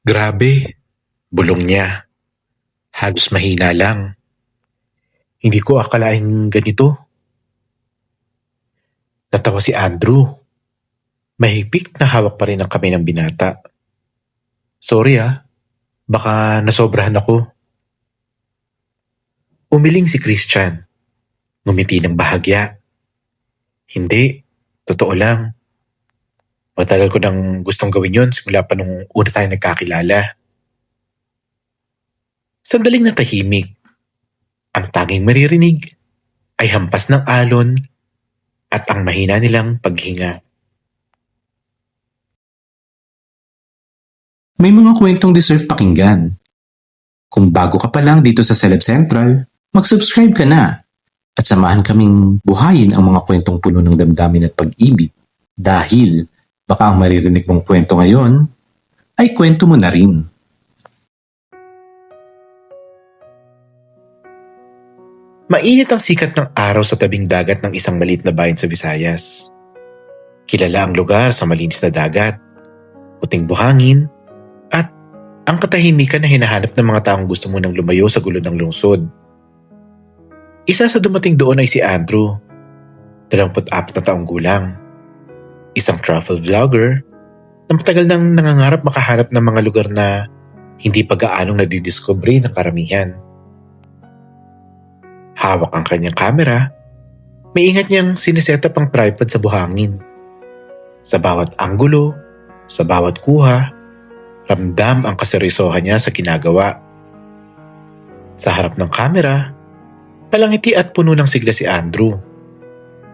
Grabe, bulong niya. Halos mahina lang. Hindi ko akalaing ganito. Natawa si Andrew. Mahigpit na hawak pa rin ang kamay ng binata. Sorry baka nasobrahan ako. Umiling si Christian. Ngumiti ng bahagya. Hindi, totoo lang. Matagal ko nang gustong gawin yon simula pa nung una tayo nagkakilala. Sandaling natahimik. Ang tanging maririnig ay hampas ng alon at ang mahina nilang paghinga. May mga kwentong deserve pakinggan. Kung bago ka pa lang dito sa Celeb Central, mag-subscribe ka na at samahan kaming buhayin ang mga kwentong puno ng damdamin at pag-ibig dahil baka ang maririnig mong kwento ngayon ay kwento mo na rin. Mainit ang sikat ng araw sa tabing dagat ng isang maliit na bayan sa Visayas. Kilala ang lugar sa malinis na dagat, puting buhangin, at ang katahimikan na hinahanap ng mga taong gusto munang lumayo sa gulo ng lungsod. Isa sa dumating doon ay si Andrew, 24 na taong gulang. Isang travel vlogger na matagal nang nangangarap makahanap ng mga lugar na hindi pa gaanong nadidiscovery ng karamihan. Hawak ang kanyang kamera, may ingat niyang siniset up ang tripod sa buhangin. Sa bawat anggulo, sa bawat kuha, ramdam ang kaseryosohan niya sa ginagawa. Sa harap ng kamera, palangiti at puno ng sigla si Andrew.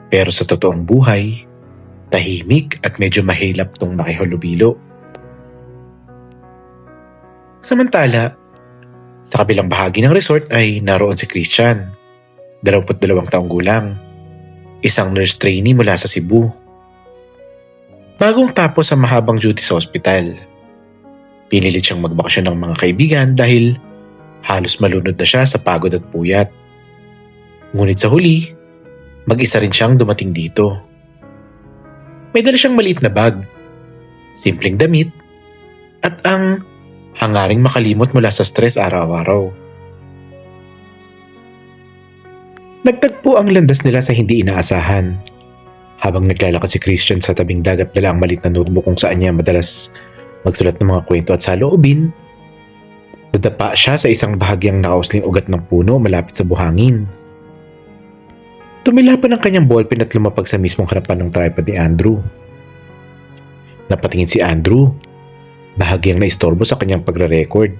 Pero sa totoong buhay, tahimik at medyo mahilap tong makihalubilo. Samantala, sa kabilang bahagi ng resort ay naroon si Christian, 22 taong gulang, isang nurse trainee mula sa Cebu. Bagong tapos sa mahabang duty sa ospital. Pinilit siyang magbakasyon ng mga kaibigan dahil halos malunod na siya sa pagod at puyat. Ngunit sa huli, mag-isa rin siyang dumating dito. May dala siyang maliit na bag, simpleng damit, at ang hangaring makalimot mula sa stress araw-araw. Nagtagpo ang landas nila sa hindi inaasahan. Habang naglalakad si Christian sa tabing dagat, dala ang maliit na notebook kung saan niya madalas magsulat ng mga kwento at saloobin. Nadapa siya sa isang bahagyang nakausling ugat ng puno malapit sa buhangin. Tumilapan ang kanyang ballpen at lumapag sa mismong harapan ng tripod ni Andrew. Napatingin si Andrew, bahagyang naistorbo sa kanyang pagre-record.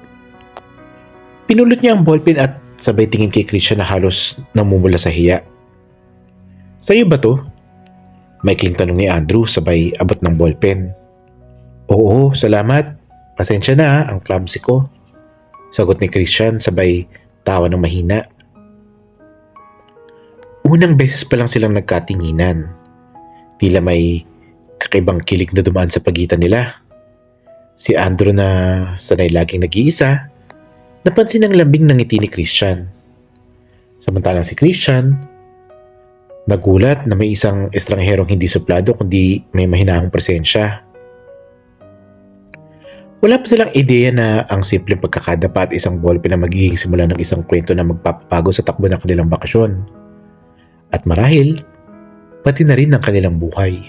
Pinulot niya ang ballpen at sabay tingin kay Christian na halos namumula sa hiya. Sa'yo ba to? Maikling tanong ni Andrew sabay abot ng ballpen. Oo, salamat. Pasensya na, ang clumsy ko. Sagot ni Christian sabay tawa ng mahina. Unang beses pa lang silang nagkatinginan. Tila may kakaibang kilig na dumaan sa pagitan nila. Si Andrew na sanay laging nag-iisa, napansin ang lambing ng ngiti ni Christian. Samantalang si Christian, nagulat na may isang estrangherong hindi suplado kundi may mahinahong presensya. Wala pa silang ideya na ang simpleng pagkakadapa at isang ballpen na magiging simula ng isang kwento na magpapabago sa takbo ng kanilang bakasyon. At marahil, pati na rin ng kanilang buhay.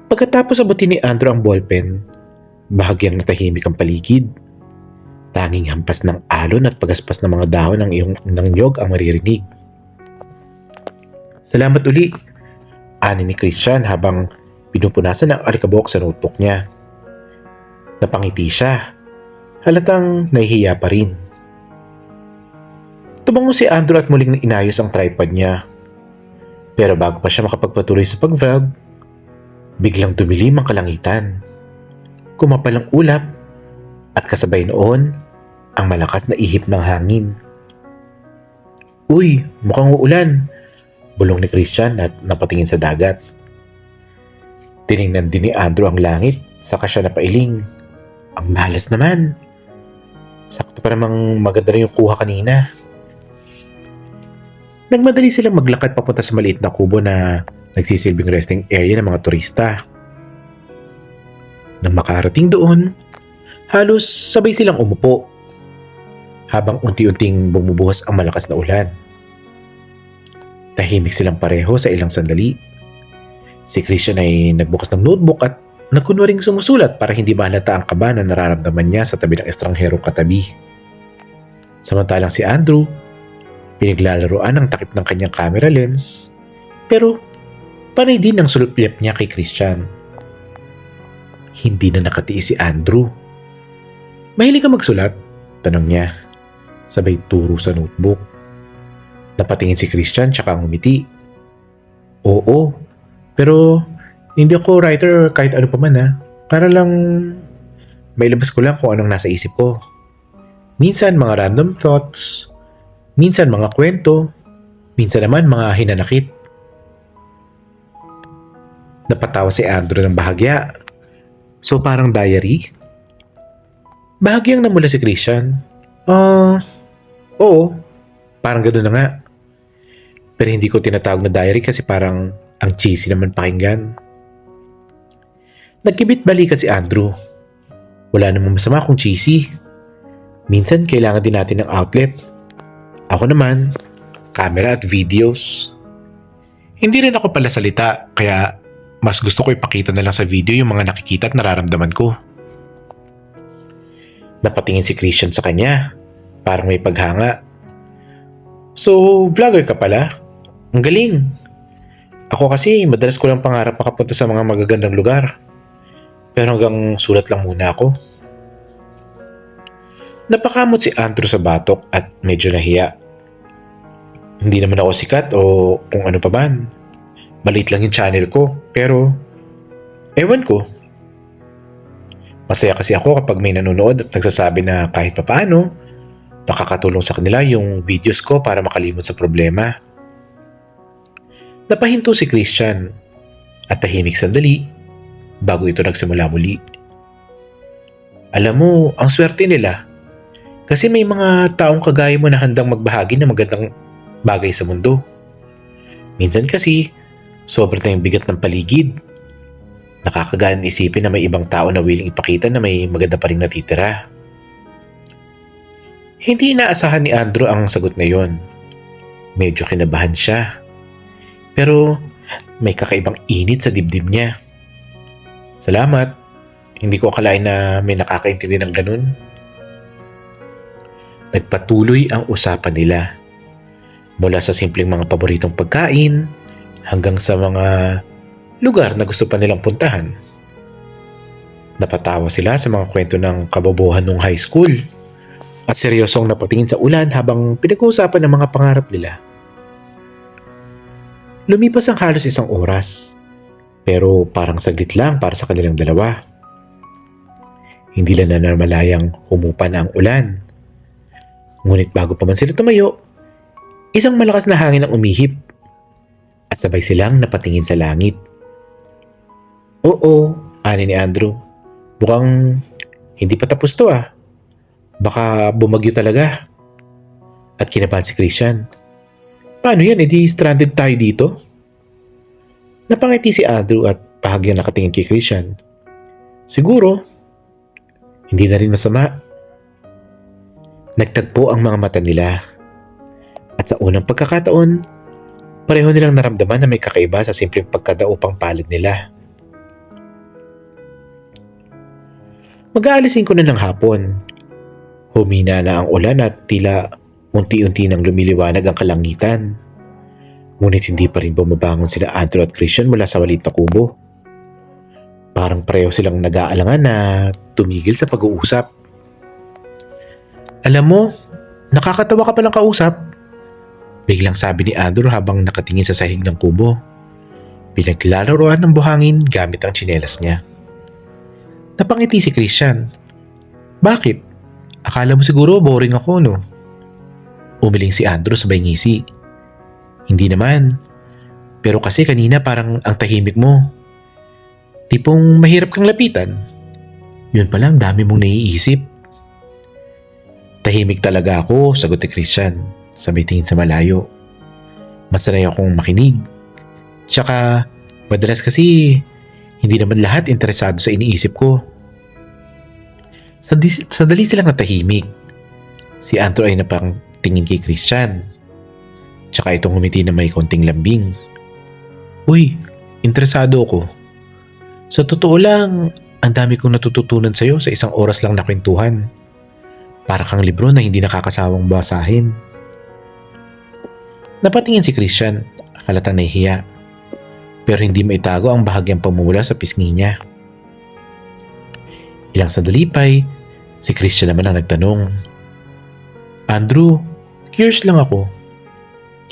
Pagkatapos abutin ni Andrew ang ballpen, bahagyang natahimik ang paligid. Tanging hampas ng alon at pagaspas ng mga dahon ng niyog ang maririnig. Salamat uli, ani ni Christian habang pinupunasan ang alikabok sa notebook niya. Napangiti siya, halatang nahihiya pa rin. Tumango si Andrew at muling inayos ang tripod niya. Pero bago pa siya makapagpatuloy sa pag-vlog, biglang dumilim ang kalangitan. Kumapal ang ulap at kasabay noon ang malakas na ihip ng hangin. Uy, mukhang uulan, bulong ni Christian at napatingin sa dagat. Tiningnan din ni Andrew ang langit, saka siya napailing. Ang malas naman. Sakto pa namang maganda rin yung kuha kanina. Nagmadali silang maglakad papunta sa maliit na kubo na nagsisilbing resting area ng mga turista. Nang makarating doon, halos sabay silang umupo habang unti-unting bumubuhos ang malakas na ulan. Tahimik silang pareho sa ilang sandali. Si Christian ay nagbukas ng notebook at nagkunwaring sumusulat para hindi mahalata ang kaba na nararamdaman niya sa tabi ng estrangherong katabi. Samantalang si Andrew, pinaglalaroan ang takip ng kanyang camera lens, pero panay din ang suluplip niya kay Christian. Hindi na nakatiis si Andrew. "Mahilig ka magsulat?" tanong niya, sabay turo sa notebook. Napatingin si Christian tsaka ngumiti. "Oo, pero hindi ako writer kahit ano pa man ha. Para lang mailabas ko lang kung anong nasa isip ko. Minsan mga random thoughts, minsan mga kwento, minsan naman mga hinanakit." Napatawa si Andrew ng bahagya. "So parang diary?" Bahagyang namula si Christian. Oo, parang gano'n na nga. Pero hindi ko tinatawag na diary kasi parang ang cheesy naman pakinggan." Nagkibit balikan si Andrew. Wala namang masama kung cheesy. Minsan kailangan din natin ng outlet. Ako naman, camera at videos. Hindi rin ako pala salita, kaya mas gusto ko ipakita na lang sa video yung mga nakikita at nararamdaman ko. Napatingin si Christian sa kanya, parang may paghanga. "So, vlogger ka pala? Ang galing. Ako kasi madalas ko lang pangarap makapunta sa mga magagandang lugar. Pero hanggang sulat lang muna ako." Napakamot si Andrew sa batok at medyo nahiya. Hindi naman ako sikat o kung ano pa man. Maliit lang yung channel ko, pero ewan ko. Masaya kasi ako kapag may nanonood at nagsasabi na kahit papaano, nakakatulong sa kanila yung videos ko para makalimot sa problema. Napahinto si Christian at tahimik sandali bago ito nagsimula muli. "Alam mo, ang swerte nila. Kasi may mga taong kagaya mo na handang magbahagi ng magandang bagay sa mundo. Minsan kasi, sobrang na yung bigat ng paligid. Nakakagaan isipin na may ibang tao na willing ipakita na may maganda pa rin natitira." Hindi inaasahan ni Andrew ang sagot na yon. Medyo kinabahan siya. Pero may kakaibang init sa dibdib niya. "Salamat. Hindi ko akalain na may nakakaintindi ng ganun." Nagpatuloy ang usapan nila. Mula sa simpleng mga paboritong pagkain hanggang sa mga lugar na gusto pa nilang puntahan. Napatawa sila sa mga kwento ng kabobohan ng high school at seryosong napatingin sa ulan habang pinag-uusapan ng mga pangarap nila. Lumipas ang halos 1 oras, pero parang saglit lang para sa kanilang dalawa. Hindi lang na namalayang humupa na ang ulan. Ngunit bago pa man sila tumayo, isang malakas na hangin ang umihip at sabay silang napatingin sa langit. "Oo," ani ni Andrew. "Mukhang hindi pa tapos to ah. Baka bumagyo talaga." At kinabahan si Christian. "Paano yan? Edi stranded tayo dito?" Napangiti si Andrew at bahagyang nakatingin kay Christian. "Siguro. Hindi na rin masama." Nagtagpo ang mga mata nila. At sa unang pagkakataon, pareho nilang naramdaman na may kakaiba sa simpleng pagkadaupang palad nila. Mag-aalisin ko na ng hapon. Humina na ang ulan at tila unti-unti nang lumiliwanag ang kalangitan. Ngunit hindi pa rin bumabangon sila Andrew at Christian mula sa maliit na kubo. Parang pareho silang nag-aalangan na tumigil sa pag-uusap. "Alam mo, nakakatawa ka palang kausap," biglang sabi ni Andrew habang nakatingin sa sahig ng kubo. Pinaglalaroan ng buhangin gamit ang tsinelas niya. Napangiti si Christian. "Bakit? Akala mo siguro boring ako, no?" Umiling si Andrew sabay ngisi. "Hindi naman. Pero kasi kanina parang ang tahimik mo. Tipong mahirap kang lapitan. Yun palang dami mong naiisip." "Tahimik talaga ako," sagot ni Christian, sabay tingin sa malayo. "Masanay akong makinig. Tsaka, madalas kasi, hindi naman lahat interesado sa iniisip ko. Sandali silang natahimik. Si Andrew ay napang tingin kay Christian. Tsaka itong ngumiti na may konting lambing. Uy, interesado ako. Sa totoo lang, ang dami kong natututunan sa'yo sa isang oras lang na kwentuhan. Para kang libro na hindi nakakasawang basahin. Napatingin si Christian, halatang nahihiya. Pero hindi maitago ang bahagyang pamumula sa pisngi niya. Ilang sandali pa'y, si Christian naman ang nagtanong. Andrew, curious lang ako.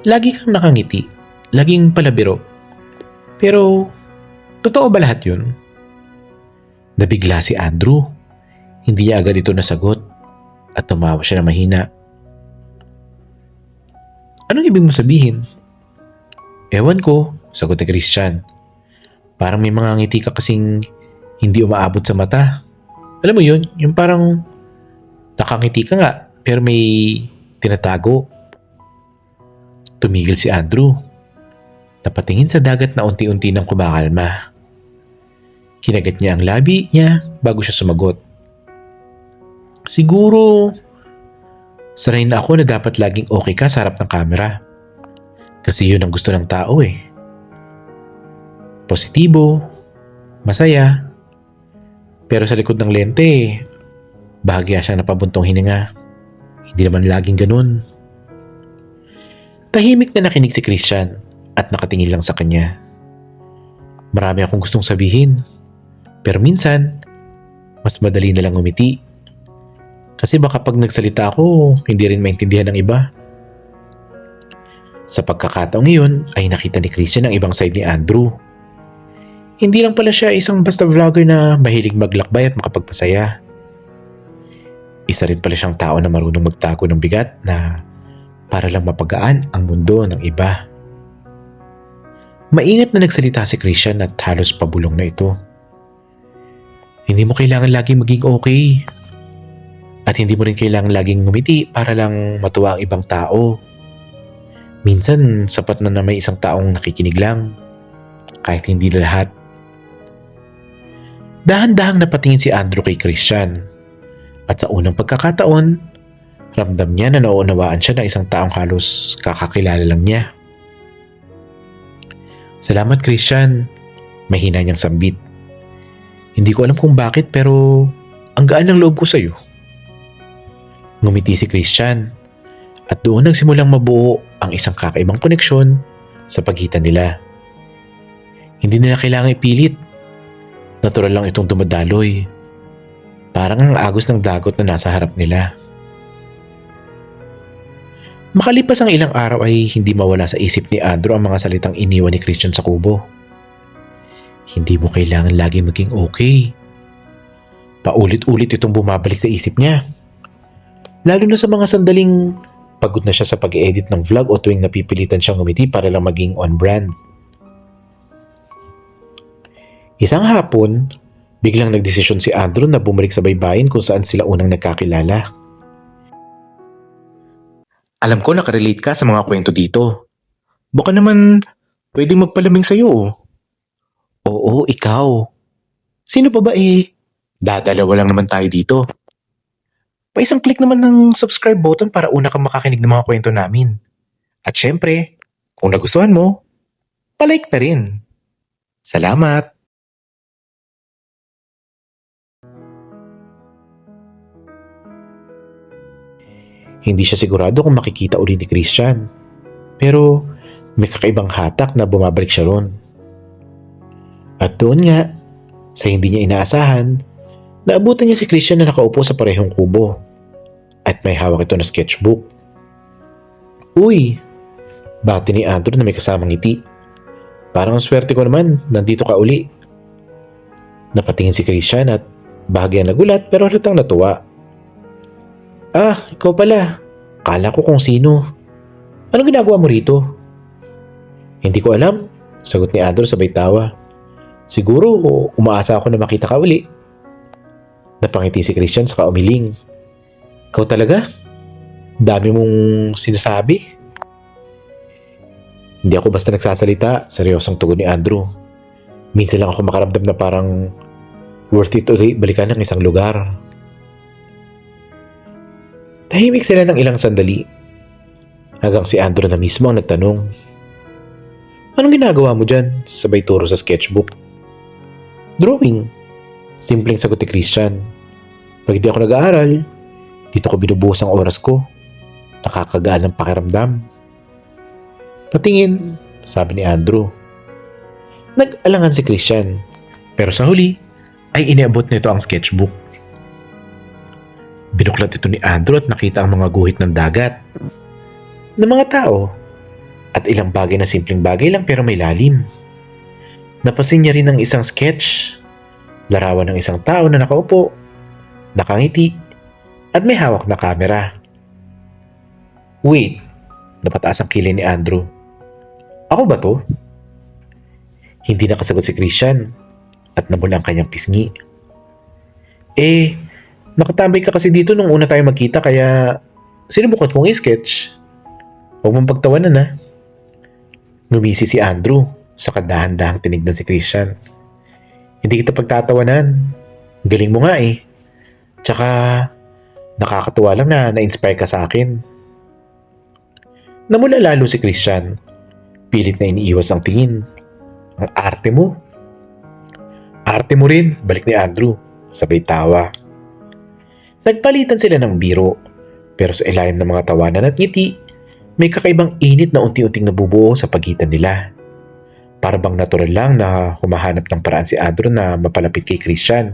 Lagi kang nakangiti, laging palabiro. Pero, totoo ba lahat yun? Nabigla si Andrew. Hindi niya agad ito nasagot at tumawa siya na mahina. Anong ibig mo sabihin? Ewan ko, sagot ni Christian. Parang may mga ngiti ka kasing hindi umaabot sa mata. Alam mo yun, yung parang nakangiti ka nga pero may tinatago. Tumigil si Andrew. Napatingin sa dagat na unti-unti nang kumakalma. Kinagat niya ang labi niya bago siya sumagot. Siguro, sanay na ako na dapat laging okay ka sa harap ng kamera. Kasi yun ang gusto ng tao eh. Positibo, masaya. Pero sa likod ng lente, bahagya siyang napabuntong hininga. Hindi naman laging ganun. Tahimik na nakinig si Christian at nakatingin lang sa kanya. Marami akong gustong sabihin. Pero minsan, mas madali na lang umiti. Kasi baka pag nagsalita ako, hindi rin maintindihan ng iba. Sa pagkakataong iyon ay nakita ni Christian ang ibang side ni Andrew. Hindi lang pala siya isang basta vlogger na mahilig maglakbay at makapagpasaya. Isa rin pala siyang tao na marunong magtago ng bigat na para lang mapagaan ang mundo ng iba. Maingat na nagsalita si Christian at halos pabulong na ito. Hindi mo kailangan laging maging okay. At hindi mo rin kailangan laging ngumiti para lang matuwa ang ibang tao. Minsan, sapat na may isang taong nakikinig lang, kahit hindi na lahat. Dahan-dahang napatingin si Andrew kay Christian. At sa unang pagkakataon, ramdam niya na nauunawaan siya ng isang taong halos kakakilala lang niya. Salamat Christian, mahina niyang sambit. Hindi ko alam kung bakit pero ang gaan ng loob ko sa'yo. Ngumiti si Christian at doon nagsimulang mabuo ang isang kakaibang koneksyon sa pagitan nila. Hindi nila kailangang ipilit. Natural lang itong dumadaloy. Parang ang agos ng dagot na nasa harap nila. Makalipas ang ilang araw ay hindi mawala sa isip ni Andrew ang mga salitang iniwan ni Christian sa kubo. Hindi mo kailangan lagi maging okay. Paulit-ulit itong bumabalik sa isip niya. Lalo na sa mga sandaling pagod na siya sa pag-edit ng vlog o tuwing napipilitan siyang ngumiti para lang maging on-brand. Isang hapon, biglang nagdesisyon si Andrew na bumalik sa baybayin kung saan sila unang nagkakilala. Alam ko nakarelate ka sa mga kwento dito. Baka naman pwedeng magpalamig sa'yo. Oo, ikaw. Sino pa ba eh? Dadalawa lang naman tayo dito. Pa-isang click naman ng subscribe button para una kang makakinig ng mga kwento namin. At syempre, kung nagustuhan mo, palike na rin. Salamat! Hindi siya sigurado kung makikita ulit ni Christian. Pero may kakaibang hatak na bumabalik siya ron. At doon nga, sa hindi niya inaasahan, naabutan niya si Christian na nakaupo sa parehong kubo. At may hawak ito na sketchbook. Uy! Bati ni Andrew na may kasamang ngiti. Parang ang swerte ko naman, nandito ka uli. Napatingin si Christian at bahagyan nagulat pero halatang natuwa. Ah, ikaw pala. Kala ko kung sino. Anong ginagawa mo rito? Hindi ko alam, sagot ni Andrew sabay tawa. Siguro umaasa ako na makita ka uli. Napangiti si Christian saka umiling. Ikaw talaga? Dami mong sinasabi. Hindi ako basta nagsasalita, seryosong tugon ni Andrew. Minsan lang ako makaramdam na parang worth it ulit balikan ng isang lugar. Tahimik sila ng ilang sandali hanggang si Andrew na mismo ang nagtanong, "Anong ginagawa mo dyan?" Sabay turo sa sketchbook. "Drawing." Simpleng sagot ni Christian. "Pag di ako nag-aaral, dito ko binubuhos ang oras ko. Nakakagaan ng pakiramdam." "Patingin," sabi ni Andrew. Nag-alangan si Christian, pero sa huli ay iniabot nito ang sketchbook. Binuklat ito ni Andrew at nakita ang mga guhit ng dagat, ng mga tao, at ilang bagay na simpleng bagay lang pero may lalim. Napasin niya rin ang isang sketch, larawan ng isang tao na nakaupo, nakangiti, at may hawak na kamera. "Wait," napataas ang kilay ni Andrew. "Ako ba to?" Hindi nakasagot si Christian at namula ang kanyang pisngi. Nakatambay ka kasi dito nung una tayo magkita kaya sinubukan kong i-sketch. Huwag mong pagtawanan ha." Ngumisi si Andrew sa kadahan-dahang tinignan si Christian. "Hindi kita pagtatawanan. Galing mo nga eh. Tsaka nakakatuwa lang na na-inspire ka sa akin." Namula lalo si Christian. Pilit na iniiwas ang tingin. "Ang arte mo." "Arte mo rin," balik ni Andrew. Sabay tawa. Nagpalitan sila ng biro, pero sa ilalim ng mga tawanan at ngiti, may kakaibang init na unti-unting nabubuo sa pagitan nila. Para bang natural lang na humahanap ng paraan si Andrew na mapalapit kay Christian.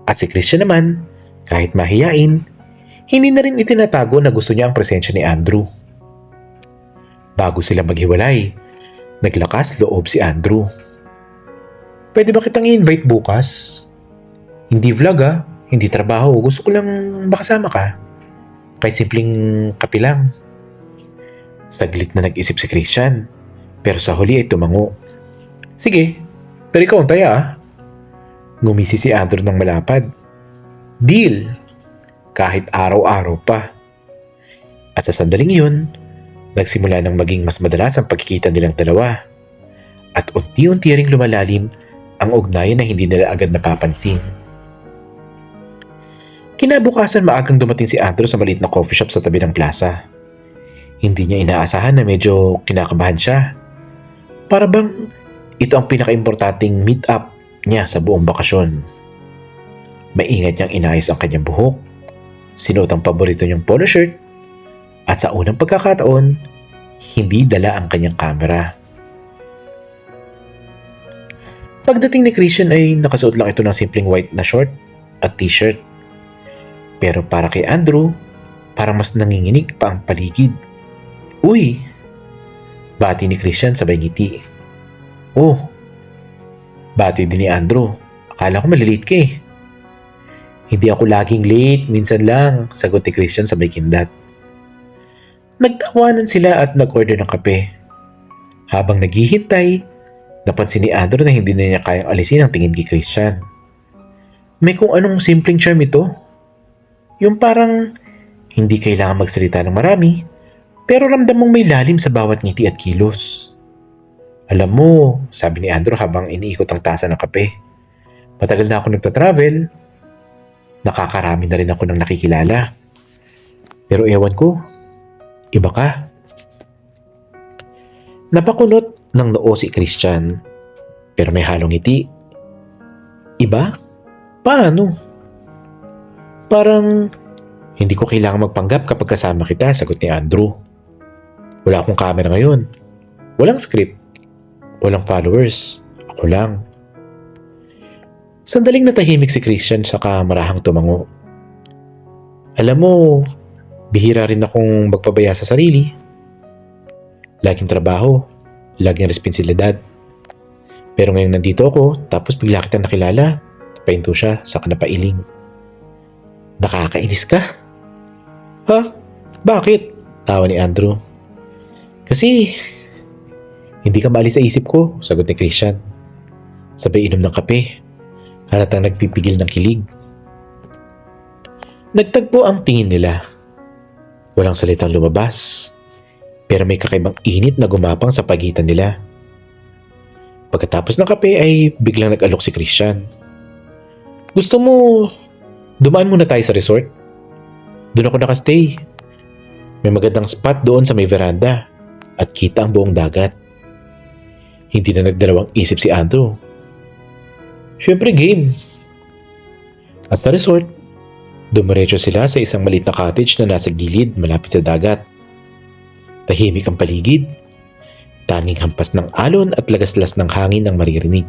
At si Christian naman, kahit mahiyain, hindi na rin itinatago na gusto niya ang presensya ni Andrew. Bago sila maghiwalay, naglakas loob si Andrew. "Pwede ba kitang i-invite bukas? Hindi vlog hindi trabaho. Gusto ko lang makasama ka. Kahit simpleng kape lang." Saglit na nag-isip si Christian, pero sa huli ay tumango. "Sige, pero ikaw ang taya Ngumisi si Andrew ng malapad. "Deal! Kahit araw-araw pa." At sa sandaling yun, nagsimula ng maging mas madalas ang pagkikita nilang dalawa. At unti-unti ring lumalalim ang ugnayan na hindi nila agad napapansin. Kinabukasan maagang dumating si Andrew sa maliit na coffee shop sa tabi ng plaza. Hindi niya inaasahan na medyo kinakabahan siya. Para bang ito ang pinaka-importanting meet-up niya sa buong bakasyon. Maingat niyang inayos ang kanyang buhok, sinuot ang paborito niyang polo shirt, at sa unang pagkakataon, hindi dala ang kanyang kamera. Pagdating ni Christian ay nakasuot lang ito ng simpleng white na short at t-shirt. Pero para kay Andrew, parang mas nanginginig pa ang paligid. "Uy!" Bati ni Christian sabay ngiti. "Oh!" Bati din ni Andrew. "Akala ko malilate ka eh." "Hindi ako laging late, minsan lang," sagot ni Christian sabay kindat. Nagtawanan sila at nag-order ng kape. Habang naghihintay, napansin ni Andrew na hindi na niya kayang alisin ang tingin kay Christian. May kung anong simpleng charm ito. Yung parang hindi kailangan magsalita ng marami, pero ramdam mong may lalim sa bawat ngiti at kilos. "Alam mo," sabi ni Andrew habang iniikot ang tasa ng kape, "matagal na ako nagta-travel. Nakakarami na rin ako ng nakikilala. Pero ewan ko, iba ka." Napakunot ng noo si Christian, pero may halong ngiti. "Iba? Paano?" "Parang hindi ko kailangan magpanggap kapag kasama kita," sagot ni Andrew. "Wala akong camera ngayon. Walang script. Walang followers. Ako lang." Sandaling natahimik si Christian saka marahang tumango. "Alam mo, bihira rin akong magpabaya sa sarili. Laging trabaho, laging responsibilidad. Pero ngayong nandito ako, tapos bigla kitang nakilala." Napahinto siya, saka napailing. "Nakakainis ka?" "Ha? Bakit?" Tawa ni Andrew. "Kasi hindi ka maalis sa isip ko," sagot ni Christian. Sabay inom ng kape. Halatang nagpipigil ng kilig. Nagtagpo ang tingin nila. Walang salitang lumabas, pero may kakaibang init na gumapang sa pagitan nila. Pagkatapos ng kape ay biglang nag-alok si Christian. "Gusto mo dumaan muna tayo sa resort? Doon ako nakastay. May magandang spot doon sa may veranda at kita ang buong dagat. Hindi na nagdalawang isip si Andrew. Siyempre game. At sa resort, dumiretso sila sa isang maliit na cottage na nasa gilid malapit sa dagat. Tahimik ang paligid. Tanging hampas ng alon at lagaslas ng hangin ang maririnig.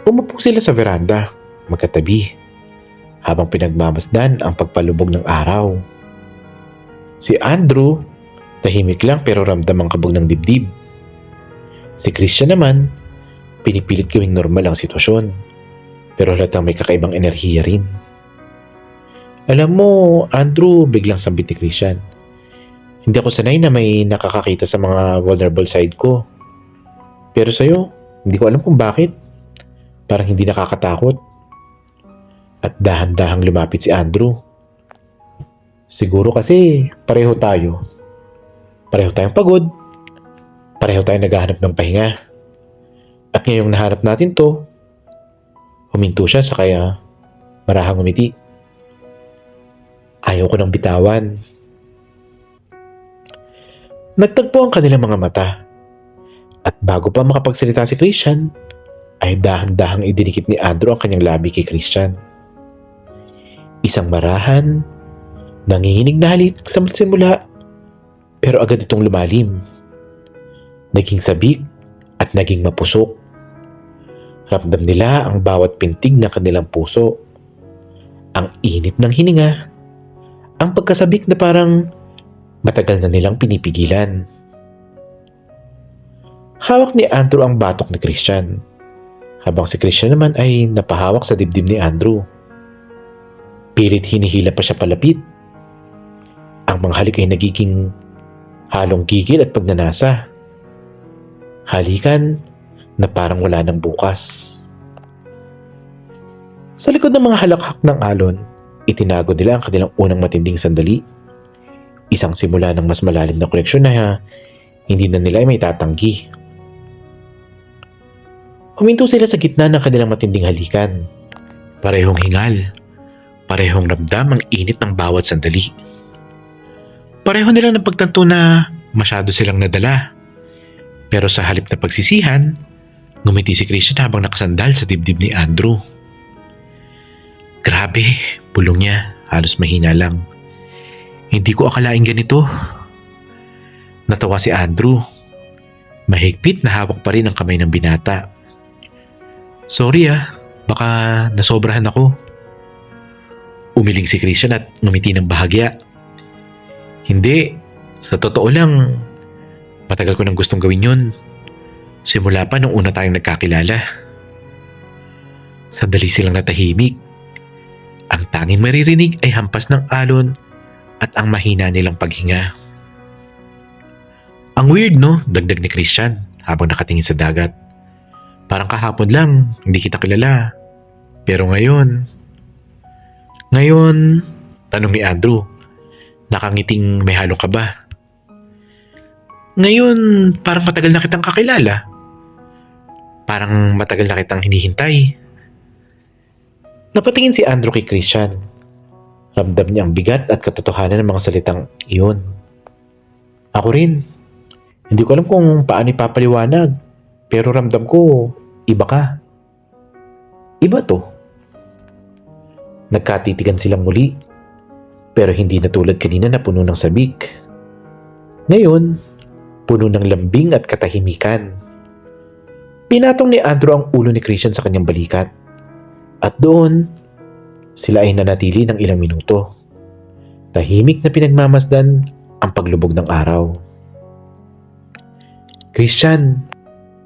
Umupo sila sa veranda, magkatabi, habang pinagmamasdan ang pagpalubog ng araw. Si Andrew, tahimik lang pero ramdam ang kabog ng dibdib. Si Christian naman, pinipilit gawing normal ang sitwasyon, pero halatang may kakaibang enerhiya rin. Alam mo, Andrew, biglang sambit ni Christian. Hindi ako sanay na may nakakakita sa mga vulnerable side ko. Pero sa'yo, hindi ko alam kung bakit. Parang hindi nakakatakot. At dahan-dahang lumapit si Andrew. Siguro kasi pareho tayo. Pareho tayong pagod. Pareho tayong naghahanap ng pahinga. At ngayong nahanap natin to, huminto siya sa kaya marahang umiti. Ayaw ko nang bitawan. Nagtagpo ang kanilang mga mata. At bago pa makapagsalita si Christian, ay dahan-dahang idinikit ni Andrew ang kanyang labi kay Christian. Isang marahan, nanginginig na halik sa simula, pero agad itong lumalim. Naging sabik at naging mapusok. Ramdam nila ang bawat pintig ng kanilang puso. Ang init ng hininga, ang pagkasabik na parang matagal na nilang pinipigilan. Hawak ni Andrew ang batok ni Christian, habang si Christian naman ay napahawak sa dibdib ni Andrew. Pilit hinihila pa siya palapit. Ang mga halik ay nagiging halong gigil at pagnanasa. Halikan na parang wala ng bukas. Sa likod ng mga halakhak ng alon, itinago nila ang kanilang unang matinding sandali. Isang simula ng mas malalim na koneksyon na hindi na nila may tatanggi. Huminto sila sa gitna ng kanilang matinding halikan. Parehong hingal. Parehong ramdam ang init ng bawat sandali. Pareho nilang napagtanto na masyado silang nadala. Pero sa halip na pagsisihan, ngumiti si Christian habang nakasandal sa dibdib ni Andrew. Grabe, bulong niya, halos mahina lang. Hindi ko akalaing ganito. Natawa si Andrew. Mahigpit na hawak pa rin ang kamay ng binata. Sorry baka nasobrahan ako. Umiling si Christian at ngumiti ng bahagya. Hindi, sa totoo lang, matagal ko nang gustong gawin yun. Simula pa nung una tayong nagkakilala. Sandali silang natahimik. Ang tanging maririnig ay hampas ng alon at ang mahina nilang paghinga. Ang weird no, dagdag ni Christian habang nakatingin sa dagat. Parang kahapon lang, hindi kita kilala. Pero ngayon, tanong ni Andrew, nakangiting may halong kaba. Ngayon, parang matagal na kitang kakilala. Parang matagal na kitang hinihintay. Napatingin si Andrew kay Christian. Ramdam niya ang bigat at katotohanan ng mga salitang iyon. Ako rin. Hindi ko alam kung paano ipapaliwanag, pero ramdam ko, iba ka. Iba to. Nagkatitigan silang muli, pero hindi na tulad kanina na puno ng sabik. Ngayon, puno ng lambing at katahimikan. Pinatong ni Andrew ang ulo ni Christian sa kanyang balikat. At doon, sila ay nanatili ng ilang minuto. Tahimik na pinagmamasdan ang paglubog ng araw. Christian,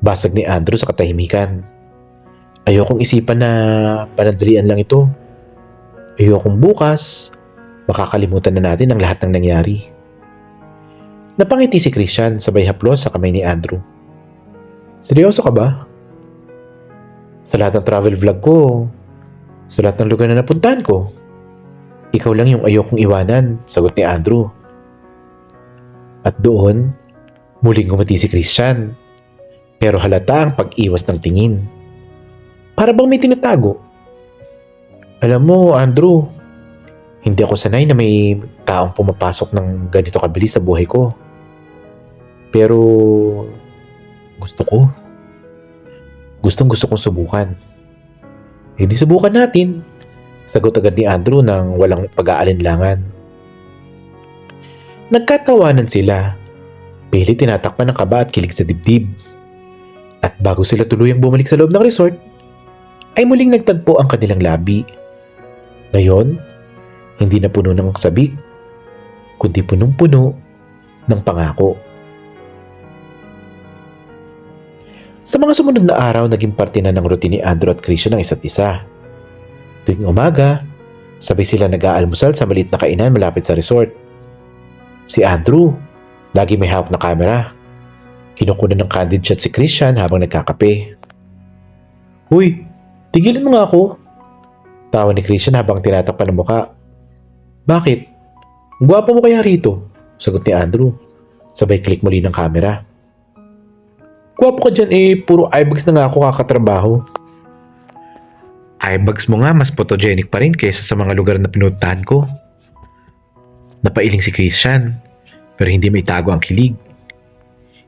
basag ni Andrew sa katahimikan. Ayokong isipan na panandalian lang ito. Ayokong bukas, makakalimutan na natin ang lahat ng nangyari. Napangiti si Christian sabay haplos sa kamay ni Andrew. Seryoso ka ba? Sa lahat ng travel vlog ko, sa lahat ng lugar na napuntahan ko, ikaw lang yung ayokong iwanan, sagot ni Andrew. At doon, muling ngumiti si Christian, pero halata ang pag-iwas ng tingin. Para bang may tinatago? Alam mo, Andrew, Hindi ako sanay na may taong pumapasok ng ganito kabilis sa buhay ko. Pero gusto ko. Gustong-gusto kong subukan. Eh di subukan natin. Sagot agad ni Andrew nang walang pag-aalinlangan. Nagkatawanan sila. Pilit tinatakpan ng kaba at kilig sa dibdib. At bago sila tuluyang bumalik sa loob ng resort, ay muling nagtagpo ang kanilang labi. Ngayon, hindi na puno ng sabik, kundi punong-puno ng pangako. Sa mga sumunod na araw, naging parte na ng routine ni Andrew at Christian ang isa't isa. Tuwing umaga, sabay sila nag-aalmusal sa maliit na kainan malapit sa resort. Si Andrew, lagi may hawak na camera. Kinukunan ng candid shot si Christian habang nagkakape. "Huy, tigilan mo nga ako." Tawa ni Christian habang tinatakpan ng muka. "Bakit? Ang gwapo mo kaya rito?" Sagot ni Andrew. Sabay click muli ng camera. "Gwapo ka dyan puro eyebags na nga ako kakatrabaho." "Eyebags mo nga mas photogenic pa rin kaysa sa mga lugar na pinuntahan ko." Napailing si Christian, pero hindi may tago ang kilig.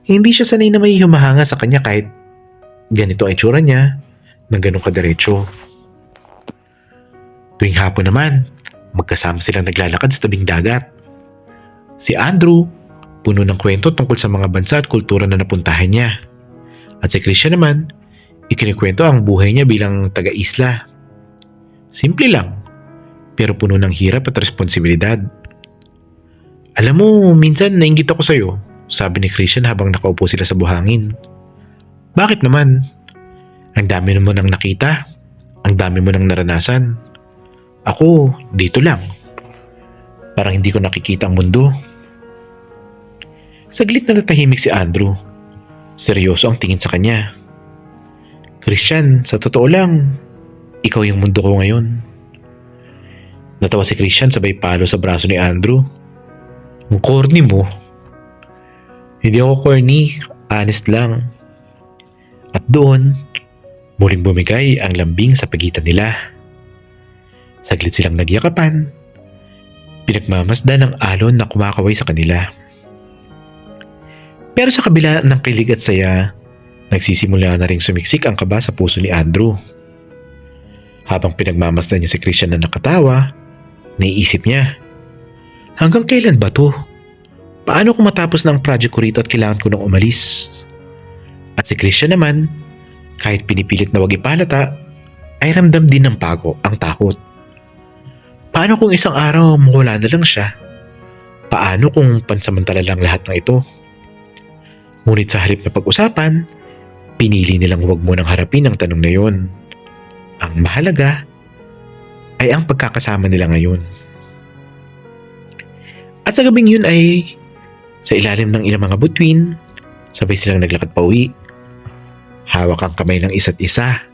Hindi siya sanay na may humahanga sa kanya kahit ganito ang itsura niya ng ganun kadiretso. Tuwing hapon naman, magkasama silang naglalakad sa tabing dagat. Si Andrew, puno ng kwento tungkol sa mga bansa at kultura na napuntahan niya. At si Christian naman, ikinikwento ang buhay niya bilang taga-isla. Simple lang, pero puno ng hirap at responsibilidad. "Alam mo, minsan nainggit ako sa'yo," sabi ni Christian habang nakaupo sila sa buhangin. "Bakit naman? Ang dami mo nang nakita, ang dami mo nang naranasan. Ako, dito lang. Parang hindi ko nakikita ang mundo." Saglit na natahimik si Andrew. Seryoso ang tingin sa kanya. "Christian, sa totoo lang, ikaw yung mundo ko ngayon." Natawa si Christian sabay palo sa braso ni Andrew. "Ang corny mo." "Hindi ako corny, honest lang." At doon, muling bumigay ang lambing sa pagitan nila. Saglit silang nagyakapan. Pinagmamasdan ng alon na kumakaway sa kanila. Pero sa kabila ng kilig at saya, nagsisimula na ring sumiksik ang kaba sa puso ni Andrew. Habang pinagmamasdan niya si Christian na nakatawa, naiisip niya, hanggang kailan ba to? Paano kung matapos na ang project ko rito at kailangan ko nang umalis? At si Christian naman, kahit pinipilit na wag ipalata, ay ramdam din ng ang takot. Paano kung isang araw mawala na lang siya? Paano kung pansamantala lang lahat ng ito? Ngunit sa halip na pag-usapan, pinili nilang huwag munang harapin ang tanong na yon. Ang mahalaga ay ang pagkakasama nila ngayon. At sa gabing yun ay sa ilalim ng ilang mga butuin, sabay silang naglakad pauwi. Hawak ang kamay ng isa't isa.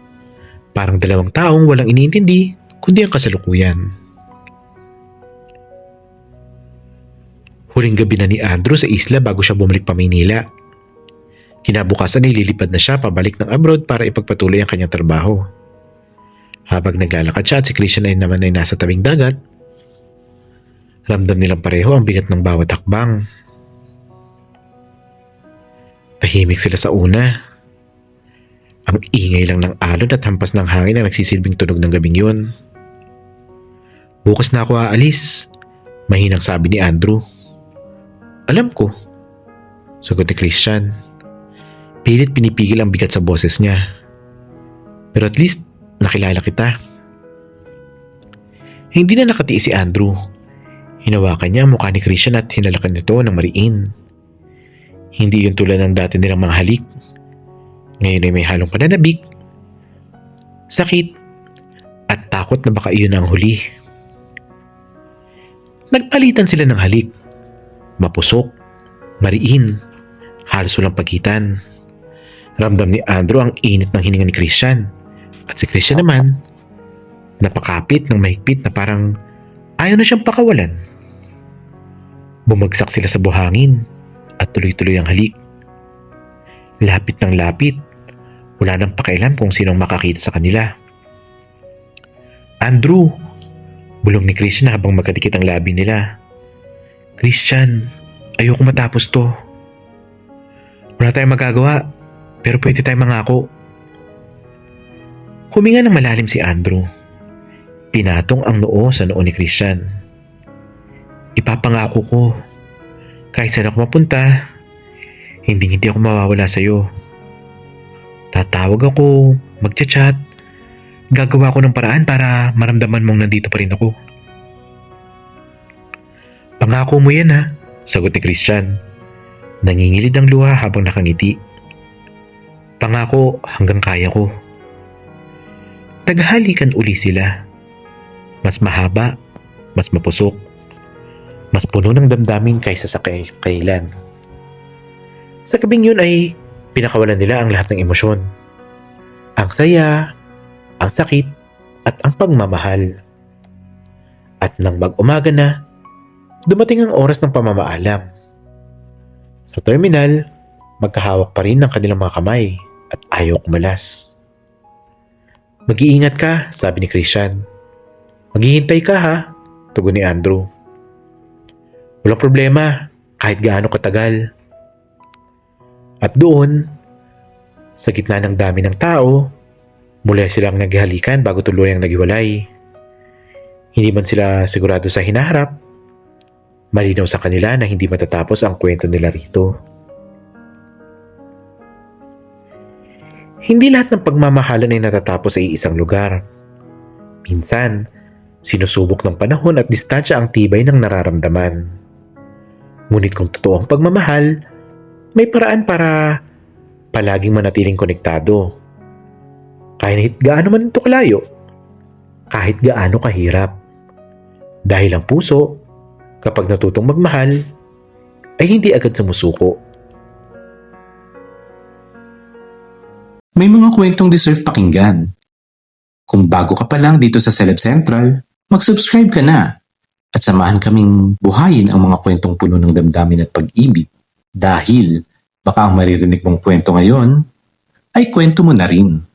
Parang dalawang taong walang iniintindi kundi ang kasalukuyan. Huling gabi na ni Andrew sa isla bago siya bumalik pa Maynila. Kinabukasan ay lilipad na siya pabalik ng abroad para ipagpatuloy ang kanyang trabaho. Habang naglalakad siya at si Christian ay naman ay nasa tabing dagat, ramdam nilang pareho ang bigat ng bawat hakbang. Tahimik sila sa una. Ang ingay lang ng alon at hampas ng hangin ang nagsisilbing tunog ng gabing yun. "Bukas na ako aalis," mahinang sabi ni Andrew. "Alam ko," sagot ni Christian. Pilit pinipigil ang bigat sa boses niya. "Pero at least nakilala kita." Hindi na nakatiis si Andrew. Hinawakan niya ang mukha ni Christian at hinalakan nito ng mariin. Hindi yun tulad ng dati nilang mga halik. Ngayon ay may halong pananabik, sakit, at takot na baka iyon ang huli. Nagpalitan sila ng halik. Mapusok, mariin, halos walang pagitan. Ramdam ni Andrew ang init ng hininga ni Christian. At si Christian naman, napakapit ng mahigpit na parang ayaw na siyang pakawalan. Bumagsak sila sa buhangin at tuloy-tuloy ang halik. Lapit ng lapit, wala nang pakialam kung sinong makakita sa kanila. "Andrew, Bulong ni Christian habang magkadikit ang labi nila. Christian, ayoko matapos to. Wala tayong magagawa, pero pwede tayong mangako. Huminga ng malalim si Andrew. Pinatong ang noo sa noo ni Christian. Ipapangako ko, kahit saan ako mapunta, hindi ako mawawala sa'yo. Tatawag ako, magchat-chat, gagawa ko ng paraan para maramdaman mong nandito pa rin ako. Pangako mo yan ha, sagot ni Christian. Nangingilid ang luha habang nakangiti. Pangako hanggang kaya ko. Naghalikan uli sila. Mas mahaba, mas mapusok, mas puno ng damdamin kaysa sa kailan. Sa gabing yun ay pinakawalan nila ang lahat ng emosyon. Ang saya, ang sakit, at ang pagmamahal. At nang mag-umaga na, dumating ang oras ng pamamaalam. Sa terminal, magkahawak pa rin ng kanilang mga kamay at ayaw kumalas. Mag-iingat ka, sabi ni Christian. Maghihintay ka ha, tugon ni Andrew. Walang problema, kahit gaano katagal. At doon, sa gitna ng dami ng tao, muli silang naghihalikan bago tuluyang naghiwalay. Hindi man sila sigurado sa hinaharap, malinaw sa kanila na hindi matatapos ang kwento nila rito. Hindi lahat ng pagmamahalan ay natatapos sa iisang lugar. Minsan, sinusubok ng panahon at distansya ang tibay ng nararamdaman. Ngunit kung totoo ang pagmamahal, may paraan para palaging manatiling konektado. Kahit gaano man ito kalayo, kahit gaano kahirap. Dahil ang puso, kapag natutong magmahal, ay hindi agad sumusuko. May mga kwentong deserve pakinggan. Kung bago ka pa lang dito sa Celeb Central, mag-subscribe ka na at samahan kaming buhayin ang mga kwentong puno ng damdamin at pag-ibig dahil baka ang maririnig mong kwento ngayon ay kwento mo na rin.